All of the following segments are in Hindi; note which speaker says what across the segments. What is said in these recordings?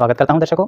Speaker 1: स्वागत करता हूं दर्शकों।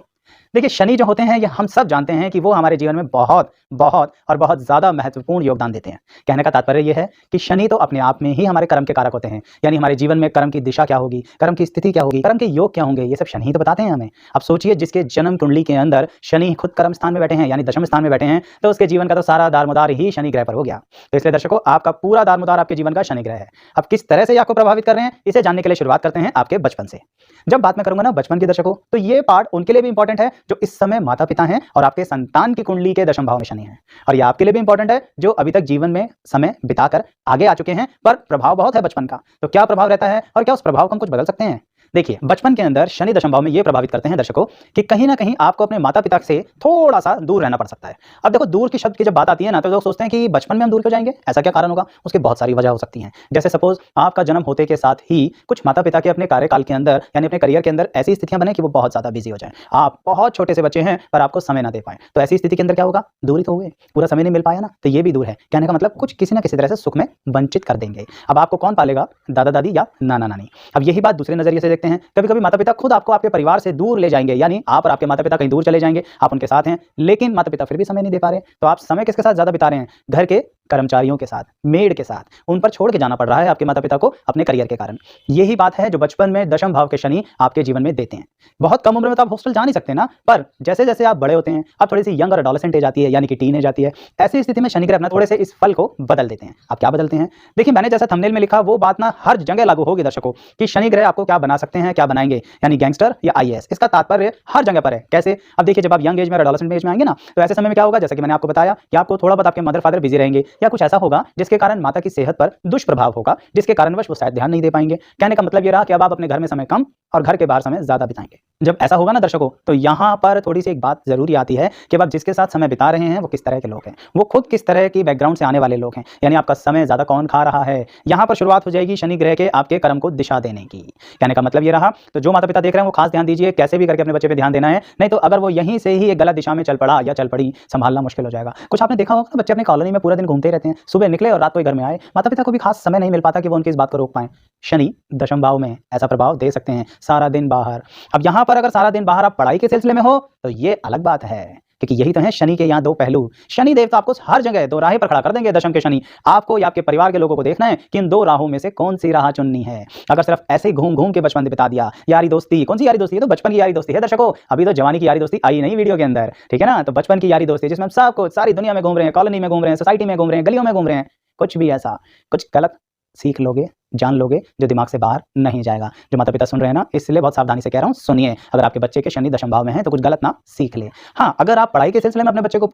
Speaker 1: देखिए, शनि जो होते हैं ये हम सब जानते हैं कि वो हमारे जीवन में बहुत बहुत और बहुत ज़्यादा महत्वपूर्ण योगदान देते हैं। कहने का तात्पर्य ये है कि शनि तो अपने आप में ही हमारे कर्म के कारक होते हैं। यानी हमारे जीवन में कर्म की दिशा क्या होगी, कर्म की स्थिति क्या होगी, कर्म के योग क्या होंगे, ये सब शनि ही तो बताते हैं हमें। अब सोचिए, जिसके जन्म कुंडली के अंदर शनि खुद कर्म स्थान में बैठे हैं, यानी दशम स्थान में बैठे हैं, तो उसके जीवन का तो सारा दारमोदार ही शनि ग्रह पर हो गया। तो इसलिए दर्शकों, आपका पूरा दारमोदार आपके जीवन का शनि ग्रह है। अब किस तरह से ये आपको प्रभावित कर रहे हैं, इसे जानने के लिए शुरुआत करते हैं आपके बचपन से। जब बात मैं करूंगा ना बचपन की दर्शकों, तो ये पार्ट उनके लिए भी इंपॉर्टेंट है जो इस समय माता पिता हैं और आपके संतान की कुंडली के दशम भाव में शनि है। और ये आपके लिए भी इंपॉर्टेंट है जो अभी तक जीवन में समय बिताकर आगे आ चुके हैं, पर प्रभाव बहुत है बचपन का। तो क्या प्रभाव रहता है और क्या उस प्रभाव को हम कुछ बदल सकते हैं? देखिए, बचपन के अंदर शनि दशम भाव में ये प्रभावित करते हैं दर्शकों कि कहीं ना कहीं आपको अपने माता पिता से थोड़ा सा दूर रहना पड़ सकता है। अब देखो, दूर की शब्द की जब बात आती है ना, तो लोग सोचते हैं कि बचपन में हम दूर क्यों जाएंगे, ऐसा क्या कारण होगा? उसकी बहुत सारी वजह हो सकती हैं। जैसे सपोज आपका जन्म होते के साथ ही कुछ माता पिता के अपने कार्यकाल के अंदर, यानी अपने करियर के अंदर ऐसी स्थितियां बने कि वो बहुत ज्यादा बिजी हो जाए। आप बहुत छोटे से बच्चे हैं पर आपको समय ना दे पाए, तो ऐसी स्थिति के अंदर क्या होगा? दूरी तो हुए, पूरा समय नहीं मिल पाया ना, तो ये भी दूर है। कहने का मतलब कुछ किसी ना किसी तरह से सुख में वंचित कर देंगे। अब आपको कौन पालेगा, दादा दादी या नाना नानी? अब यही बात दूसरे नजरिए से देखते हैं। कभी कभी माता पिता खुद आपको आपके परिवार से दूर ले जाएंगे, यानी आप और आपके माता पिता कहीं दूर चले जाएंगे, आप उनके साथ हैं, लेकिन माता पिता फिर भी समय नहीं दे पा रहे। तो आप समय किसके साथ ज्यादा बिता रहे हैं? घर के कर्मचारियों के साथ, मेड के साथ। उन पर छोड़ के जाना पड़ रहा है आपके माता पिता को अपने करियर के कारण। यही बात है जो बचपन में दशम भाव के शनि आपके जीवन में देते हैं। बहुत कम उम्र में तो आप हॉस्टल जा नहीं सकते ना, पर जैसे जैसे आप बड़े होते हैं, अब थोड़ी सी यंग और एडोलेसेंट एज आती है, यानी कि टीन एज आती है, ऐसी स्थिति में शनि ग्रह अपना थोड़े से इस फल को बदल देते हैं। आप क्या बदलते हैं? देखिए, मैंने जैसा थंबनेल में लिखा वो बात ना हर जगह लागू होगी दर्शकों कि शनि ग्रह आपको क्या बना सकते हैं, क्या बनाएंगे, यानी गैंगस्टर या आईएएस। इसका तात्पर्य हर जगह पर है। कैसे? अब देखिए, जब आप यंग एज में, एडोलेसेंट एज में आएंगे ना, तो ऐसे समय में क्या होगा, जैसे कि मैंने आपको बताया कि आपको थोड़ा बहुत आपके मदर फादर बिजी रहेंगे, या कुछ ऐसा होगा जिसके कारण माता की सेहत पर दुष्प्रभाव होगा, जिसके कारणवश वो शायद ध्यान नहीं दे पाएंगे। कहने का मतलब ये रहा कि अब आप अपने घर में समय कम और घर के बाहर समय ज्यादा बिताएंगे। जब ऐसा होगा ना दर्शकों, तो यहां पर थोड़ी सी एक बात जरूरी आती है कि अब आप जिसके साथ समय बिता रहे हैं वो किस तरह के लोग हैं, वो खुद किस तरह की बैकग्राउंड से आने वाले लोग हैं, यानी आपका समय ज्यादा कौन खा रहा है। यहां पर शुरुआत हो जाएगी शनि ग्रह के आपके कर्म को दिशा देने की। कहने का मतलब ये रहा, तो जो माता पिता देख रहे हैं वो खास ध्यान दीजिए, कैसे भी करके अपने बच्चे पे ध्यान देना है, नहीं तो अगर वो यहीं से ही एक गलत दिशा में चल पड़ा या चल पड़ी, संभालना मुश्किल हो जाएगा। कुछ आपने देखा होगा, बच्चे अपनी कॉलोनी में पूरा दिन घूमते रहते हैं, सुबह निकले और रात को घर में आए, माता पिता को भी खास समय नहीं मिल पाता कि वो उनकी इस बात को रोक पाएं। शनि दशम भाव में ऐसा प्रभाव दे सकते हैं, सारा दिन बाहर। अब यहां पर अगर सारा दिन बाहर आप पढ़ाई के सिलसिले में हो तो ये अलग बात है, क्योंकि यही तो है शनि के यहाँ दो पहलू। शनि देव तो आपको हर जगह दो राहें पर खड़ा कर देंगे। दशम के शनि आपको या आपके परिवार के लोगों को देखना है कि इन दो राहों में से कौन सी राह चुननी है। अगर सिर्फ ऐसे घूम घूम के बचपन बिता दिया, यारी दोस्ती, कौन सी यारी दोस्ती है? तो बचपन की यारी दोस्ती है दर्शकों। अभी तो जवानी की यारी दोस्ती आई नहीं वीडियो के अंदर, ठीक है ना? तो बचपन की यारी दोस्ती जिसमें हम सबको सारी दुनिया में घूम रहे हैं, कॉलोनी में घूम रहे हैं, सोसाइटी में घूम रहे हैं, गलियों में घूम रहे हैं, कुछ भी ऐसा कुछ गलत सीख लोगे, जान लोगे, जो दिमाग से बाहर नहीं जाएगा। जो माता पिता सुन रहे हैं ना, इसलिए बहुत सावधानी से कह रहा हूं, सुनिए। अगर आपके बच्चे के शनि दशम भाव में है तो कुछ गलत ना सीख ले। हाँ, अगर आप पढ़ाई के सिलसिले में अपने बच्चे को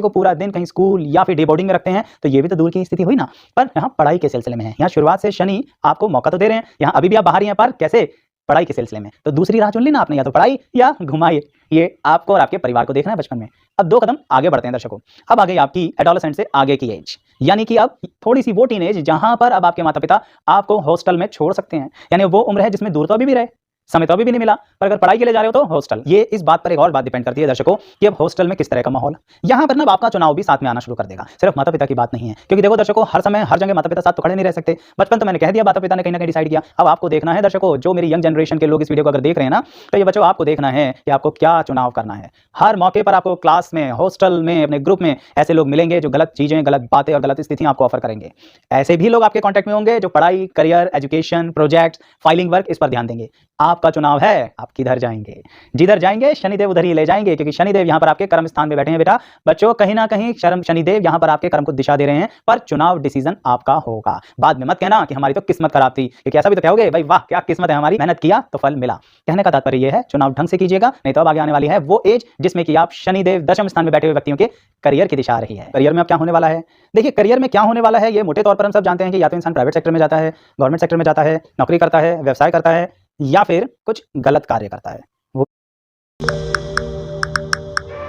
Speaker 1: पूरा दिन कहीं स्कूल या फिर डे बोर्डिंग में रखते हैं तो ये भी तो दूर की स्थिति हुई ना। पर यहाँ पढ़ाई के सिलसिले में है, यहाँ शुरुआत से शनि आपको मौका तो दे रहे हैं, यहाँ अभी भी आप बाहर ही हैं, पर कैसे? पढ़ाई के सिलसिले में। तो दूसरी राह चुन ली ना आपने, या तो पढ़ाई या घुमाई। ये आपको और आपके परिवार को देखना है बचपन में। अब दो कदम आगे बढ़ते हैं दर्शकों। अब आ गई आपकी एडोलेसेंट से आगे की एज, यानी कि अब थोड़ी सी वो टीन एज जहां पर अब आपके माता पिता आपको हॉस्टल में छोड़ सकते हैं। यानी वो उम्र है जिसमें दूर तो अभी भी रहे, समय तो अभी भी नहीं मिला, पर अगर पढ़ाई के लिए जा रहे हो तो हॉस्टल। ये इस बात पर एक और बात डिपेंड करती है दर्शकों कि अब हॉस्टल में किस तरह का माहौल। यहां पर ना आपका चुनाव भी साथ में आना शुरू कर देगा, सिर्फ माता पिता की बात नहीं है। क्योंकि देखो दर्शकों, हर समय हर जगह माता पिता साथ तो खड़े नहीं रह सकते। बचपन तो मैंने कह दिया, माता पिता ने कहीं ना कहीं डिसाइड किया। अब आपको देखना है दर्शकों, जो मेरी यंग जनरेशन के लोग इस वीडियो को अगर देख रहे हैं ना, तो ये बच्चों आपको देखना है कि आपको क्या चुनाव करना है। हर मौके पर आपको क्लास में, हॉस्टल में, अपने ग्रुप में ऐसे लोग मिलेंगे जो गलत चीजें, गलत बातें और गलत स्थितियां आपको ऑफर करेंगे। ऐसे भी लोग आपके कॉन्टेक्ट में होंगे जो पढ़ाई, career, education, project, filing work, इस पर ध्यान देंगे। आपका चुनाव है, आप किधर जाएंगे। जिधर जाएंगे शनिदेव उधर ही ले जाएंगे, क्योंकि शनिदेव यहां पर आपके कर्म स्थान में बैठे हैं बेटा। बच्चों, कहीं ना कहीं शनिदेव यहां पर आपके कर्म को दिशा दे रहे हैं, पर चुनाव डिसीजन आपका होगा। बाद में मत कहना कि हमारी तो किस्मत खराब थी, क्योंकि ऐसा भी तो कहोगे भाई, वाह क्या किस्मत है हमारी, मेहनत किया तो फल मिला। कहने का तात्पर्य यह है, चुनाव ढंग से कीजिएगा, नहीं तो अब आगे आने वाली है वो एज जिसमें कि आप शनिदेव दशम स्थान में बैठे हुए व्यक्तियों के करियर की दिशा आ रही है। करियर में अब क्या होने वाला है? देखिए, करियर में क्या होने वाला है ये मोटे तौर पर हम सब जानते हैं कि या तो इंसान प्राइवेट सेक्टर में जाता है, गवर्नमेंट सेक्टर में जाता है, नौकरी करता है, व्यवसाय करता है, या फिर कुछ गलत कार्य करता है। वो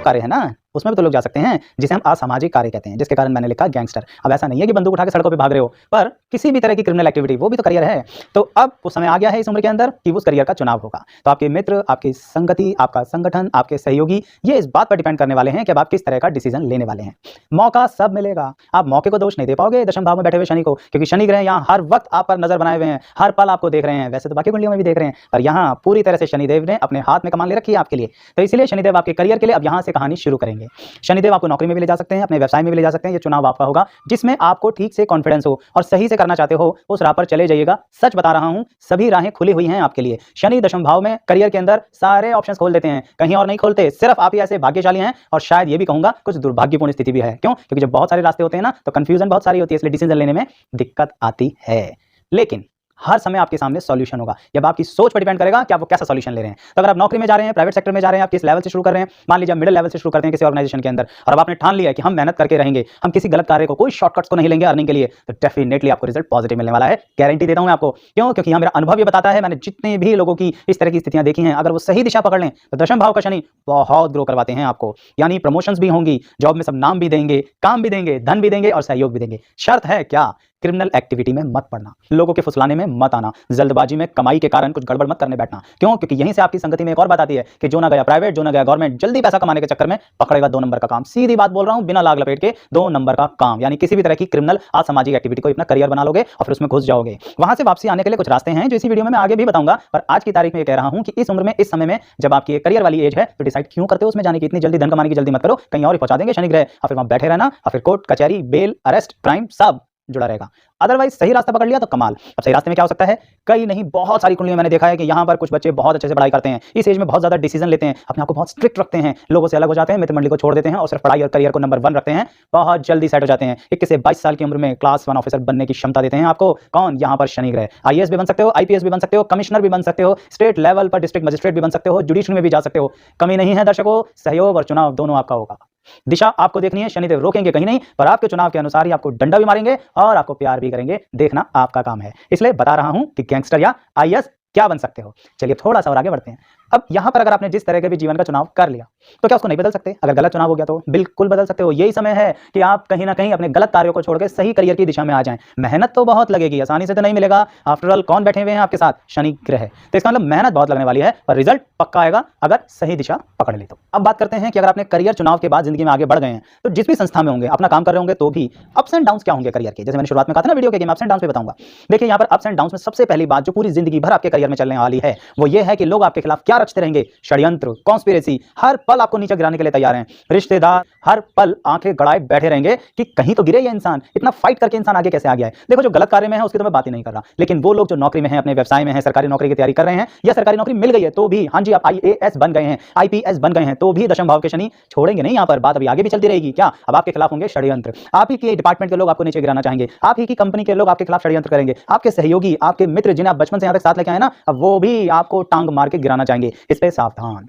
Speaker 1: कार्य है ना, उसमें भी तो लोग जा सकते हैं जिसे हम असामाजिक कार्य कहते हैं, जिसके कारण मैंने लिखा गैंगस्टर। अब ऐसा नहीं है कि बंदूक उठा के सड़कों पे भाग रहे हो, पर किसी भी तरह की क्रिमिनल एक्टिविटी, वो भी तो करियर है। तो अब वो समय आ गया है इस उम्र के अंदर कि उस करियर का चुनाव होगा। तो आपके मित्र, आपकी संगति, आपका संगठन, आपके सहयोगी, ये इस बात पर डिपेंड करने वाले हैं कि अब आप किस तरह का डिसीजन लेने वाले हैं। मौका सब मिलेगा, आप मौके को दोष नहीं दे पाओगे दशम भाव में बैठे हुए शनि को, क्योंकि शनि ग्रह यहाँ हर वक्त आप पर नजर बनाए हुए हैं, हर पल आपको देख रहे हैं। वैसे तो बाकी कुंडलियों में भी देख रहे हैं, पर यहाँ पूरी तरह से शनिदेव ने अपने हाथ में कमान ले रखी है आपके लिए। तो इसलिए शनिदेव आपके करियर के लिए अब यहाँ से कहानी शुरू करेंगे। शनिदेव आपको नौकरी में भी ले जा सकते हैं, अपने व्यवसाय में भी ले जा सकते हैं। ये चुनाव आपका होगा जिसमें आपको ठीक से कॉन्फिडेंस हो और सही से करना चाहते हो, उस राह पर चले जाइएगा। सच बता रहा हूं, सभी राहें खुली हुई हैं आपके लिए। शनि दशम भाव में करियर के अंदर सारे ऑप्शंस खोल देते हैं, कहीं और नहीं खोलते। सिर्फ आप ही ऐसे भाग्यशाली हैं, और शायद ये भी कहूंगा कुछ दुर्भाग्यपूर्ण स्थिति भी है। क्यों? क्योंकि जब बहुत सारे रास्ते होते हैं ना, तो कंफ्यूजन बहुत सारी होती है, इसलिए डिसीजन लेने में दिक्कत आती है। लेकिन हर समय आपके सामने सॉल्यूशन होगा। जब आपकी सोच पर डिपेंड करेगा कि आप वो कैसा सॉल्यूशन ले रहे हैं। तो अगर आप नौकरी में जा रहे हैं, प्राइवेट सेक्टर में जा रहे हैं, आप किस लेवल से शुरू कर रहे हैं, मान लीजिए मिडिल लेवल से शुरू करते हैं किसी ऑर्गेनाइजेशन के अंदर, और अब आपने ठान लिया है कि हम मेहनत करके रहेंगे, हम किसी गलत कार्य को, कोई शॉर्टकट्स को नहीं लेंगे अर्निंग के लिए, तो डेफिनेटली आपको रिजल्ट पॉजिटिव मिलने वाला है। गारंटी देता हूं मैं आपको। क्यों? क्योंकि यहाँ मेरा अनुभव ये बताता है, मैंने जितने भी लोगों की इस तरह की स्थितियां देखी हैं, अगर वो सही दिशा पकड़ लें तो दशम भाव का शनि बहुत ग्रो करवाते हैं आपको। यानी प्रमोशंस भी होंगी, जॉब में सब नाम भी देंगे, काम भी देंगे, धन भी देंगे और सहयोग भी देंगे। शर्त है क्या? क्रिमिनल एक्टिविटी में मत पड़ना, लोगों के फुसलाने में मत आना, जल्दबाजी में कमाई के कारण कुछ गड़बड़ मत करने बैठना। क्यों? क्योंकि यहीं से आपकी संगति में एक और बात आती है कि जो ना गया प्राइवेट, जो ना गया गवर्नमेंट, जल्दी पैसा कमाने के चक्कर में पकड़ेगा 2 नंबर का काम। सीधी बात बोल रहा हूं, बिना लाग लपेट के 2 नंबर का काम, यानी किसी भी तरह की क्रिमिनल असामाजिक एक्टिविटी को अपना करियर बना लोगे और फिर उसमें घुस जाओगे। वहां से वापसी आने के लिए कुछ रास्ते हैं जो इसी वीडियो में मैं आगे भी बताऊंगा, पर आज की तारीख में ये कह रहा हूं कि इस उम्र में, इस समय में, जब आपकी करियर वाली एज है, तो डिसाइड क्यों करते हो उसमें जाने की। इतनी जल्दी धन कमाने की जल्दी मत करो, कहीं और ही पहुंचा देंगे शनि ग्रह, और फिर वहां बैठे रहना, और फिर कोर्ट कचहरी, बेल, अरेस्ट, क्राइम सब जुड़ा रहेगा। अदरवाइज सही रास्ता पकड़ लिया तो कमाल। अब सही रास्ते में क्या हो सकता है? कई नहीं, बहुत सारी कुंडलियों मैंने देखा है कि यहाँ पर कुछ बच्चे बहुत अच्छे से पढ़ाई करते हैं, इस एज में बहुत ज्यादा डिसीजन लेते हैं, अपने आप को बहुत स्ट्रिक्ट रखते हैं, लोगों से अलग हो जाते हैं, मित्र मंडली को छोड़ देते हैं और सिर्फ पढ़ाई और करियर को नंबर 1 रखते हैं, बहुत जल्दी सेट हो जाते हैं। 21 से 22 साल की उम्र में क्लास 1 ऑफिसर बनने की क्षमता देते हैं आपको। कौन? यहाँ पर शनि ग्रह। IAS भी बन सकते हो, IPS भी बन सकते हो, कमिश्नर भी बन सकते हो, स्टेट लेवल पर डिस्ट्रिक्ट मजिस्ट्रेट भी बन सकते हो, जुडिशरी में भी जा सकते हो। कमी नहीं है दर्शकों, सहयोग और चुनाव दोनों आपका होगा। दिशा आपको देखनी है, शनिदेव रोकेंगे कहीं नहीं, पर आपके चुनाव के अनुसार ही आपको डंडा भी मारेंगे और आपको प्यार भी करेंगे। देखना आपका काम है। इसलिए बता रहा हूं कि गैंगस्टर या IAS क्या बन सकते हो। चलिए थोड़ा सा और आगे बढ़ते हैं। अब यहां पर अगर आपने जिस तरह के भी जीवन का चुनाव कर लिया, तो क्या उसको नहीं बदल सकते? अगर गलत चुनाव हो गया तो बिल्कुल बदल सकते हो। यही समय है कि आप कहीं ना कहीं अपने गलत कार्यों को छोड़कर सही करियर की दिशा में आ जाएं। मेहनत तो बहुत लगेगी, आसानी से तो नहीं मिलेगा। आफ्टर ऑल कौन बैठे हुए हैं आपके साथ? शनि ग्रह। तो इसका मतलब मेहनत बहुत लगने वाली है, पर रिजल्ट पक्का आएगा अगर सही दिशा पकड़ ली तो। अब बात करते हैं कि अगर आपने करियर चुनाव के बाद जिंदगी में आगे बढ़ गए हैं, तो जिस भी संस्था में होंगे, अपना काम कर रहे होंगे, तो भी अप्स एंड डाउन्स क्या होंगे करियर के। जैसे मैंने शुरुआत में कहा था ना वीडियो के, मैं अप्स एंड डाउन्स पे बताऊंगा। देखिए यहाँ पर अप्स एंड डाउन्स में सबसे पहली बात जो पूरी जिंदगी भर आपके करियर में चलने वाली है, वो ये है कि लोग आपके खिलाफ क्या रचते रहेंगे। षड्यंत्र, कॉन्स्पिरेसी, हर पल आपको नीचे गिराने के लिए तैयार हैं। रिश्तेदार हर पल आंखें गड़ाए बैठे रहेंगे कि कहीं तो गिरे ये इंसान, इतना फाइट करके इंसान आगे कैसे आ गया है। देखो जो गलत कार्य में है उसकी तो मैं बात ही नहीं कर रहा, लेकिन वो लोग जो नौकरी में हैं, अपने व्यवसाय में हैं, सरकारी नौकरी की तैयारी कर रहे हैं, या सरकारी नौकरी मिल गई है तो भी, हाँ जी आप IAS बन गए हैं, IPS बन गए हैं, तो भी दशम भाव के शनि छोड़ेंगे नहीं। यहाँ पर बात अभी आगे भी चलती रहेगी। क्या? अब आपके खिलाफ होंगे षड्यंत्र, आप ही के डिपार्टमेंट के लोग आपको नीचे गिराना चाहेंगे, आप ही की कंपनी के लोग आपके खिलाफ षड्यंत्र करेंगे, आपके सहयोगी, आपके मित्र जिन्हें आप बचपन से यहाँ तक साथ लेके आए ना, अब वो भी आपको टांग मार के गिराना चाहेंगे। इस पे सावधान।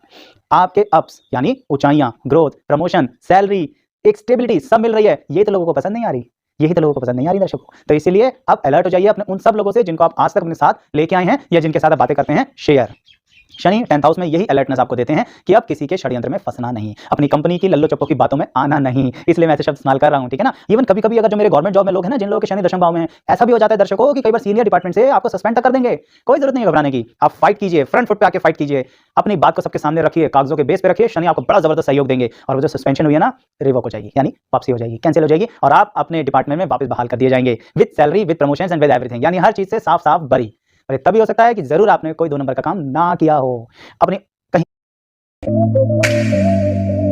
Speaker 1: आपके अप्स यानी ऊंचाइयां, ग्रोथ, प्रमोशन, सैलरी, एक स्टेबिलिटी सब मिल रही है, ये तो लोगों को पसंद नहीं आ रही। यही तो लोगों को पसंद नहीं आ रही दर्शकों। तो इसीलिए अब अलर्ट हो जाइए अपने उन सब लोगों से जिनको आप आज तक अपने साथ लेके आए हैं या जिनके साथ आप बातें करते हैं शेयर। शनि 10th हाउस में यही अलर्टनेस आपको देते हैं कि अब किसी के षड्यंत्र में फंसना नहीं, अपनी कंपनी की लल्लो चप्पो की बातों में आना नहीं। इसलिए मैं ऐसे शब्द इस्तेमाल कर रहा हूं, ठीक है ना। इवन कभी कभी अगर जो मेरे गवर्नमेंट जॉब में लोग हैं ना, जिन लोगों के शनि दशम भाव में है, ऐसा भी हो जाता है दर्शकों कि कई बार सीनियर डिपार्टमेंट से आपको सस्पेंड तक कर देंगे। कोई जरूरत नहीं घबराने की, आप फाइट कीजिए, फ्रंट फुट पे आके फाइट कीजिए, अपनी बात को सबके सामने रखिए, कागजों के बेस पे रखिए। शनि आपको बड़ा जबरदस्त सहयोग देंगे और वो जो सस्पेंशन हुई है ना, रिवोक हो जाएगी, यानी वापसी हो जाएगी, कैंसिल हो जाएगी, और आप अपने डिपार्टमेंट में वापस बहाल कर दिए जाएंगे with salary, with promotion and with everything. यानी हर चीज से साफ साफ बरी। और तभी हो सकता है कि जरूर आपने कोई 2 नंबर का काम ना किया हो, अपने कहीं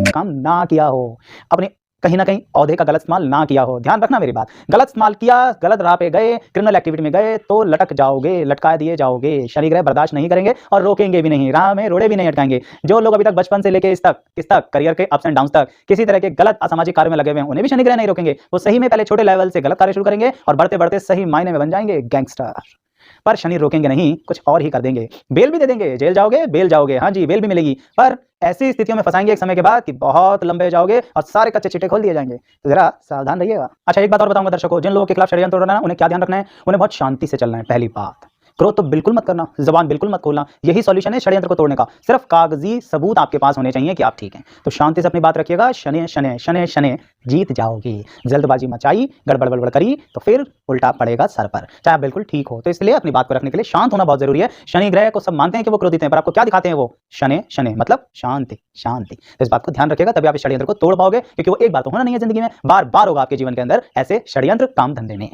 Speaker 1: काम ना किया हो, अपने कहीं ना कहीं औहदे का गलत इस्तेमाल ना किया हो। ध्यान रखना मेरी बात, गलत इस्तेमाल किया, गलत राह पे गए, क्रिमिनल एक्टिविटी में गए तो लटक जाओगे, लटका दिए जाओगे। शनि ग्रह बर्दाश्त नहीं करेंगे और रोकेंगे भी नहीं, राह में रोड़े भी नहीं अटकाएंगे। जो लोग अभी तक बचपन से लेके इस तक करियर के अप्स एंड डाउन्स तक किसी तरह के गलत असामाजिक कार्य में लगे हुए हैं, उन्हें भी शनि ग्रह नहीं रोकेंगे। वो सही में पहले छोटे लेवल से गलत कार्य शुरू करेंगे और बढ़ते बढ़ते सही मायने में बन जाएंगे गैंगस्टर। पर शनि रोकेंगे नहीं, कुछ और ही कर देंगे, बेल भी दे देंगे, जेल जाओगे, बेल जाओगे, हाँ जी बेल भी मिलेगी, पर ऐसी स्थितियों में फंसाएंगे एक समय के बाद कि बहुत लंबे जाओगे और सारे कच्चे चिट्टे खोल दिए जाएंगे। तो जरा सावधान रहिएगा। अच्छा एक बात और बताऊंगा दर्शकों, जिन लोगों के खिलाफ षड्यंत्र हो रहा है ना, उन्हें क्या ध्यान रखना है, उन्हें बहुत शांति से चलना है। पहली बात, क्रोध तो बिल्कुल मत करना, ज़बान बिल्कुल मत खोलना। यही सॉल्यूशन है षड्यंत्र को तोड़ने का। सिर्फ कागज़ी सबूत आपके पास होने चाहिए कि आप ठीक हैं। तो शांति से अपनी बात रखिएगा। शनै शनै शनै शनै जीत जाओगे। जल्दबाजी मचाई, गड़बड़ बड़बड़ करी तो फिर उल्टा पड़ेगा सर पर, चाहे आप बिल्कुल ठीक हो। तो इसलिए अपनी बात को रखने के लिए शांत होना बहुत ज़रूरी है। शनि ग्रह को सब मानते हैं कि वो क्रोधित हैं, पर आपको क्या दिखाते हैं वो? शनै शनै मतलब शांति, शांति। तो इस बात को ध्यान रखिएगा, तभी आप इस षड्यंत्र को तोड़ पाओगे, क्योंकि वो एक बार तो होना नहीं है ज़िंदगी में, बार-बार होगा आपके जीवन के अंदर ऐसे षड्यंत्र काम धंधे में।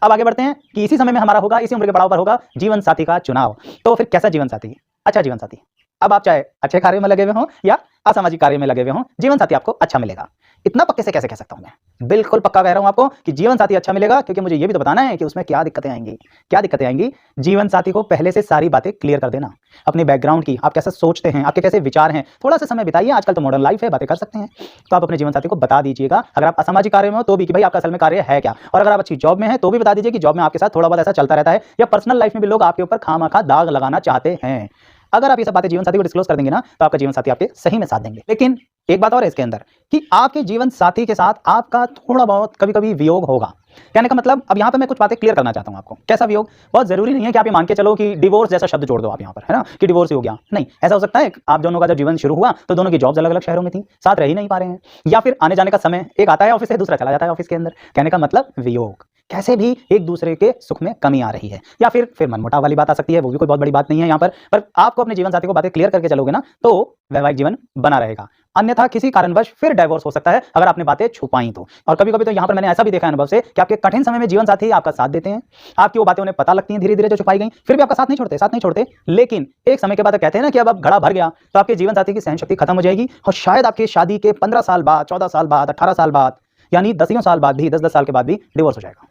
Speaker 1: अब आगे बढ़ते हैं कि इसी समय में हमारा होगा, इसी उम्र के पड़ाव पर होगा जीवन साथी का चुनाव। तो फिर कैसा जीवन साथी? अच्छा जीवन साथी। अब आप चाहे अच्छे कार्य में लगे हुए हों या असामाजिक कार्य में लगे हुए हों, जीवन साथी आपको अच्छा मिलेगा। इतना पक्के से कैसे कह सकता हूं मैं? बिल्कुल पक्का कह रहा हूं आपको कि जीवन साथी अच्छा मिलेगा, क्योंकि मुझे ये भी तो बताना है कि उसमें क्या दिक्कतें आएंगी। क्या दिक्कतें आएंगी? जीवन साथी को पहले से सारी बातें क्लियर कर देना, अपने बैकग्राउंड की, आप कैसे सोचते हैं, आपके कैसे विचार हैं, थोड़ा सा समय बिताइए। आजकल तो मॉडर्न लाइफ है, बातें कर सकते हैं, तो आप अपने जीवन साथी को बता दीजिएगा। अगर आप असामाजिक कार्य में हो तो भी कि भाई आपका असल में कार्य है क्या, और अगर आप अच्छी जॉब में हैं तो भी बता दीजिए कि जॉब में आपके साथ थोड़ा बहुत ऐसा चलता रहता है, या पर्सनल लाइफ में भी लोग आपके ऊपर खामखा दाग लगाना चाहते हैं। अगर आप ये सब बातें जीवन साथी को डिस्क्लोज कर देंगे ना, तो आपका जीवन साथी आपके सही में साथ देंगे। लेकिन एक बात और है इसके अंदर कि आपके जीवन साथी के साथ आपका थोड़ा बहुत कभी-कभी वियोग होगा। कहने का मतलब, अब यहाँ पे मैं कुछ बातें क्लियर करना चाहता हूँ आपको। कैसा वियोग? बहुत जरूरी नहीं है कि आप ये मान के चलो कि डिवोर्स जैसा शब्द जोड़ दो आप यहाँ पर, है ना, कि डिवोर्स ही हो गया। नहीं, ऐसा हो सकता है आप दोनों का जब जीवन शुरू हुआ तो दोनों की जॉब्स अलग-अलग शहरों में थी, साथ रह ही नहीं पा रहे हैं, या फिर आने जाने का समय एक आता है ऑफिस से, दूसरा चला जाता है ऑफिस के अंदर। कहने का मतलब वियोग, कैसे भी एक दूसरे के सुख में कमी आ रही है, या फिर मनमुटाव वाली बात आ सकती है। वो भी कोई बहुत बड़ी बात नहीं है यहाँ पर आपको अपने जीवन साथी को बातें क्लियर करके चलोगे ना, तो वैवाहिक जीवन बना रहेगा। अन्यथा किसी कारणवश फिर डाइवोर्स हो सकता है अगर आपने बातें छुपाई तो। और कभी-कभी तो यहाँ पर मैंने ऐसा भी देखा है अनुभव से कि आपके कठिन समय में जीवन साथी आपका साथ देते हैं, आपकी वो बातें उन्हें पता लगती हैं धीरे-धीरे जो छुपाई गई, फिर भी आपका साथ नहीं छोड़ते। लेकिन एक समय के बाद कहते हैं ना कि अब घड़ा भर गया, तो आपके जीवन साथी की सहन शक्ति खत्म हो जाएगी, और शायद आपकी शादी के 15 साल बाद, 14 साल बाद, 18 साल बाद, यानी 10 साल बाद भी, 10-10 साल के बाद भी डिवोर्स हो जाएगा।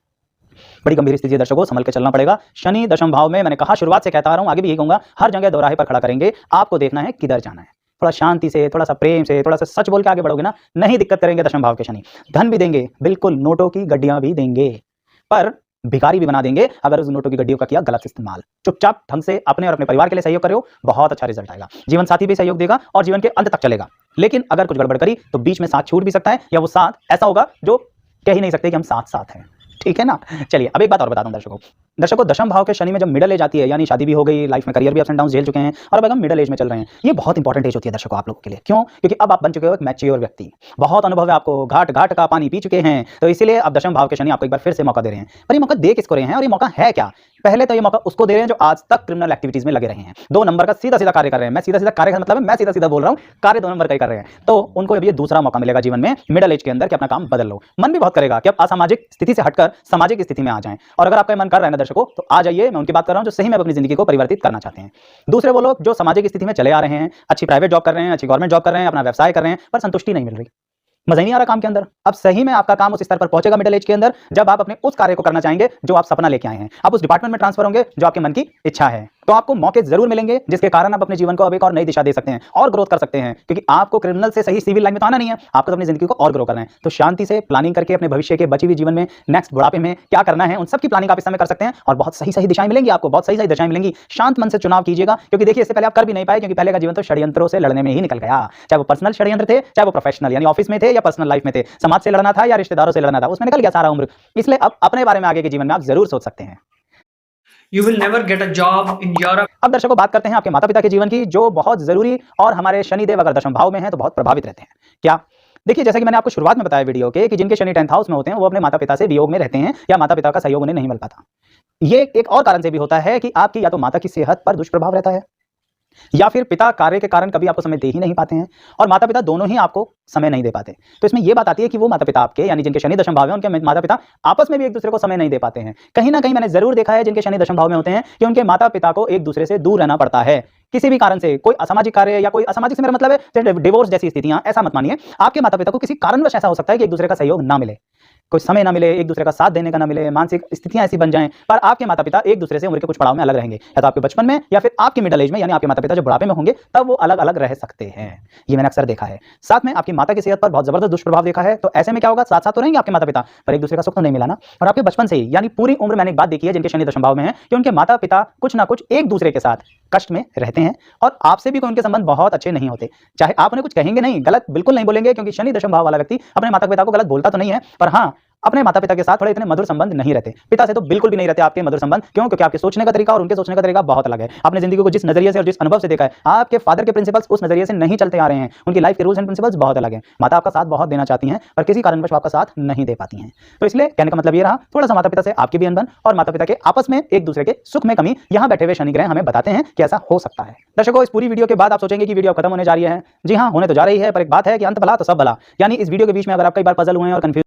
Speaker 1: बड़ी गंभीर स्थिति है दर्शकों, संभल के चलना पड़ेगा। शनि दशम भाव में, मैंने कहा शुरुआत से कहता आ रहा हूं, आगे भी यही कहूंगा, हर जगह दोराहे पर खड़ा करेंगे। आपको देखना है किधर जाना है। थोड़ा शांति से, थोड़ा सा प्रेम से, थोड़ा सा सच बोल के आगे बढ़ोगे ना, नहीं दिक्कत करेंगे दशम भाव के शनि। धन भी देंगे, बिल्कुल नोटों की गड्डियां भी देंगे, पर भिखारी भी बना देंगे अगर उस नोटों की गड्डियों का किया गलत इस्तेमाल। चुपचाप ढंग से अपने और अपने परिवार के लिए सहयोग करो, बहुत अच्छा रिजल्ट आएगा। जीवन साथी भी सहयोग देगा और जीवन के अंत तक चलेगा। लेकिन अगर कुछ गड़बड़ करी तो बीच में साथ छूट भी सकता है, या वो साथ ऐसा होगा जो कह ही नहीं सकते कि हम साथ साथ हैं। ठीक है ना? चलिए अब एक बात और बता दूं दर्शकों, दशम भाव के शनि में जब मिडिल एज आती है, यानी शादी भी हो गई, लाइफ में करियर भी अप्स एंड डाउन झेल चुके हैं, और अब हम मिडिल एज में चल रहे हैं, ये बहुत इंपॉर्टेंट एज होती है दर्शकों आप लोगों के लिए। क्यों? क्योंकि अब आप बन चुके हो एक मैच्योर व्यक्ति, बहुत अनुभव है आपको, घाट घाट का पानी पी चुके हैं। तो इसीलिए अब दशम भाव के शनि आपको एक बार फिर से मौका दे रहे हैं। पर ये मौका दे किसको रहे हैं, और ये मौका है क्या? पहले तो ये मौका उसको दे रहे हैं जो आज तक क्रिमिनल एक्टिविटीज में लगे रहे हैं, 2 नंबर का सीधा सीधा कार्य कर रहे हैं। मैं सीधा सीधा कार्य का मतलब है, मैं सीधा सीधा बोल रहा हूं, कार्य 2 नंबर का ही कर रहे हैं। तो उनको अब ये दूसरा मौका मिलेगा जीवन में, मिडिल एज के अंदर, कि अपना काम बदल लो। मन भी बहुत करेगा कि अब असामाजिक स्थिति से हटकर सामाजिक स्थिति में आ जाएं, और अगर आपका मन कर रहा है ना दर्शकों, तो आ जाइए। मैं उनकी बात कर रहा हूं जो सही में अपनी जिंदगी को परिवर्तित करना चाहते हैं। दूसरे वो लोग जो सामाजिक स्थिति में चले आ रहे हैं, अच्छी प्राइवेट जॉब कर रहे हैं, अच्छी गवर्नमेंट जॉब कर रहे हैं, अपना व्यवसाय कर रहे हैं, पर संतुष्टि नहीं मिल रही, मजा ही नहीं आ रहा काम के अंदर। अब सही में आपका काम उस स्तर पर पहुंचेगा मिडिल एज के अंदर, जब आप अपने उस कार्य को करना चाहेंगे जो आप सपना लेके आए हैं। आप उस डिपार्टमेंट में ट्रांसफर होंगे जो आपके मन की इच्छा है, तो आपको मौके जरूर मिलेंगे जिसके कारण आप अपने जीवन को अब एक और नई दिशा दे सकते हैं और ग्रोथ कर सकते हैं। क्योंकि आपको क्रिमिनल से सही सिविल लाइन में तो आना नहीं है, आपको तो अपनी जिंदगी को और ग्रो करना है। तो शांति से प्लानिंग करके अपने भविष्य के बची हुई जीवन में, नेक्स्ट बुढ़ापे में क्या करना है, उन सब की प्लानिंग आप इस समय कर सकते हैं, और बहुत सही सही दिशाएं मिलेंगी आपको, बहुत सही सही दिशाएं मिलेंगी। शांत मन से चुनाव कीजिएगा, क्योंकि देखिए इससे पहले आप कर भी नहीं पाए, क्योंकि पहले का जीवन तो षड्यंत्रों से लड़ने में ही निकल गया। चाहे वो पर्सनल षड्यंत्र थे, चाहे वो प्रोफेशनल यानी ऑफिस में थे या पर्सनल लाइफ में थे, समाज से लड़ना था या रिश्तेदारों से लड़ना था, उसमें निकल गया सारा उम्र। इसलिए अब अपने बारे में आगे के जीवन में आप जरूर सोच सकते हैं।
Speaker 2: You will never get a job in Europe.
Speaker 1: अब दर्शकों बात करते हैं आपके माता पिता के जीवन की, जो बहुत जरूरी, और हमारे शनिदेव अगर दशम भाव में हैं तो बहुत प्रभावित रहते हैं। क्या? देखिए, जैसा कि मैंने आपको शुरुआत में बताया वीडियो के, कि जिनके शनि 10th हाउस में होते हैं वो अपने माता पिता से वियोग में रहते हैं, या माता पिता का सहयोग उन्हें नहीं मिल पाता। ये एक और कारण से भी होता है कि आपकी या तो माता की सेहत पर दुष्प्रभाव रहता है, या फिर पिता कार्य के कारण कभी आपको समय दे ही नहीं पाते हैं, और माता पिता दोनों ही आपको समय नहीं दे पाते। तो इसमें यह बात आती है कि वो माता पिता आपके, यानी जिनके शनि दशम भाव में, उनके माता पिता आपस में भी एक दूसरे को समय नहीं दे पाते हैं। कहीं ना कहीं मैंने जरूर देखा है जिनके शनि दशम भाव में होते हैं कि उनके माता पिता को एक दूसरे से दूर रहना पड़ता है किसी भी कारण से। कोई असामाजिक कार्य, या कोई असामाजिक से मेरा मतलब है डिवोर्स जैसी स्थितियां, ऐसा मत मानिए। आपके माता पिता को किसी कारणवश ऐसा हो सकता है कि एक दूसरे का सहयोग ना मिले, कोई समय ना मिले, एक दूसरे का साथ देने का ना मिले, मानसिक स्थितियां ऐसी बन जाएं, पर आपके माता पिता एक दूसरे से उम्र के कुछ पड़ाव में अलग रहेंगे, या तो आपके बचपन में या फिर आपके मिडिल एज में, यानी आपके माता पिता जब बुढ़ापे में होंगे तब वो अलग अलग रह सकते हैं। ये मैंने अक्सर देखा है। साथ में आपकी माता की सेहत पर बहुत जबरदस्त दुष्प्रभाव देखा है। तो ऐसे में क्या होगा, साथ साथ तो रहेंगे आपके माता पिता, पर एक दूसरे का सुख तो नहीं मिला ना। और आपके बचपन से ही, यानी पूरी उम्र, मैंने एक बात देखी है जिनके शनि दशम भाव में है, कि उनके माता पिता कुछ ना कुछ एक दूसरे के साथ कष्ट में रहते हैं, और आपसे भी कोई उनके संबंध बहुत अच्छे नहीं होते। चाहे आप उन्हें कुछ कहेंगे नहीं, गलत बिल्कुल नहीं बोलेंगे, क्योंकि शनि दशम भाव वाला व्यक्ति अपने माता पिता को गलत बोलता तो नहीं है, पर हाँ अपने माता पिता के साथ थोड़े इतने मधुर संबंध नहीं रहते। पिता से तो बिल्कुल भी नहीं रहते आपके मधुर संबंध। क्यों? क्योंकि आपके सोचने का तरीका और उनके सोचने का तरीका बहुत अलग है। आपने जिंदगी को जिस नजरिए से और जिस अनुभव से देखा है, आपके फादर के प्रिंसिपल्स उस नजरिए से नहीं चलते आ रहे हैं। उनकी लाइफ के रूल्स एंड प्रिंसिपल्स बहुत अलग हैं। माता आपका साथ बहुत देना चाहती हैं, पर किसी कारणवश आपका साथ नहीं दे पाती हैं। तो इसलिए कहने का मतलब ये रहा, थोड़ा सा माता पिता से आपकी भी अनबन और माता पिता के आपस में एक दूसरे के सुख में कमी, यहाँ बैठे हुए शनि ग्रह हमें बताते हैं कि ऐसा हो सकता है। दर्शकों, इस पूरी वीडियो के बाद आप सोचेंगे कि वीडियो खत्म होने जा रही है। जी हाँ, होने तो जा रही है, पर एक बात है कि अंत भला तो सब भला। यानी इस वीडियो के बीच में अगर आप कई बार पजल हुए हैं और कंफ्यूज